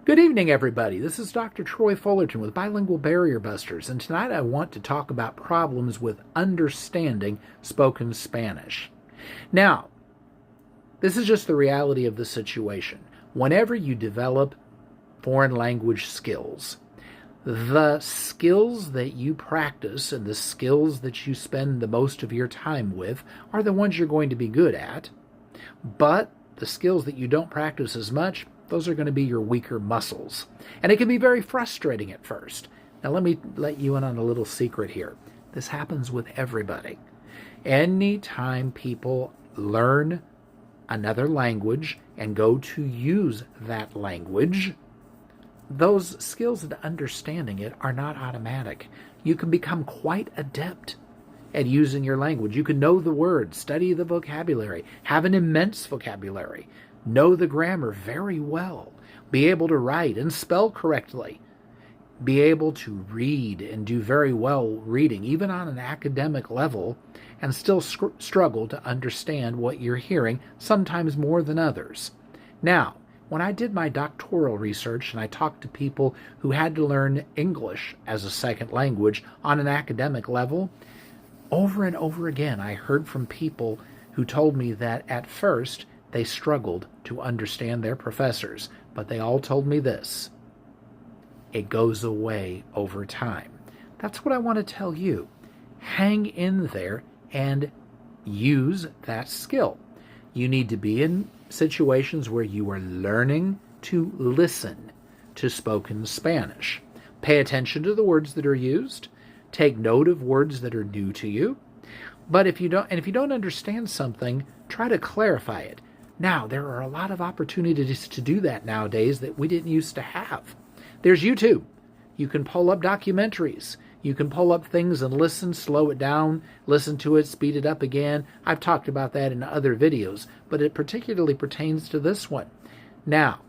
Good evening, everybody. This is Dr. Troy Fullerton with Bilingual Barrier Busters, and tonight I want to talk about problems with understanding spoken Spanish. Now, this is just the reality of the situation. Whenever you develop foreign language skills, the skills that you practice and the skills that you spend the most of your time with are the ones you're going to be good at, but the skills that you don't practice as much, those are going to be your weaker muscles. And it can be very frustrating at first. Now let me let you in on a little secret here. This happens with everybody. Anytime people learn another language and go to use that language, those skills and understanding it are not automatic. You can become quite adept at using your language. You can know the words, study the vocabulary, have an immense vocabulary, know the grammar very well, be able to write and spell correctly, be able to read and do very well reading, even on an academic level, and still struggle to understand what you're hearing, sometimes more than others. Now, when I did my doctoral research and I talked to people who had to learn English as a second language on an academic level, over and over again I heard from people who told me that at first they struggled to understand their professors, but they all told me this: it goes away over time. That's what I want to tell you. Hang in there and use that skill. You need to be in situations where you are learning to listen to spoken Spanish. Pay attention to the words that are used. Take note of words that are new to you. But if you don't understand something, try to clarify it. Now, there are a lot of opportunities to do that nowadays that we didn't used to have. There's YouTube. You can pull up documentaries. You can pull up things and listen, slow it down, listen to it, speed it up again. I've talked about that in other videos, but it particularly pertains to this one. Now,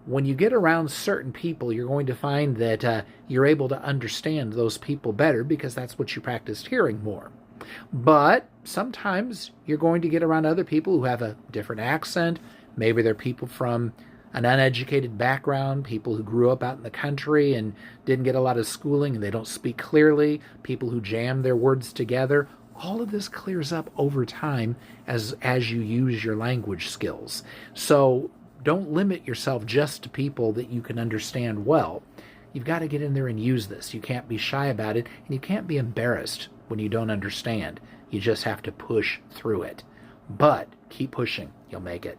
when you get around certain people, you're going to find that you're able to understand those people better because that's what you practiced hearing more. But sometimes you're going to get around other people who have a different accent. Maybe they're people from an uneducated background, people who grew up out in the country and didn't get a lot of schooling and they don't speak clearly, people who jam their words together. All of this clears up over time as you use your language skills. So don't limit yourself just to people that you can understand well. You've got to get in there and use this. You can't be shy about it, and you can't be embarrassed when you don't understand. You just have to push through it. But keep pushing. You'll make it.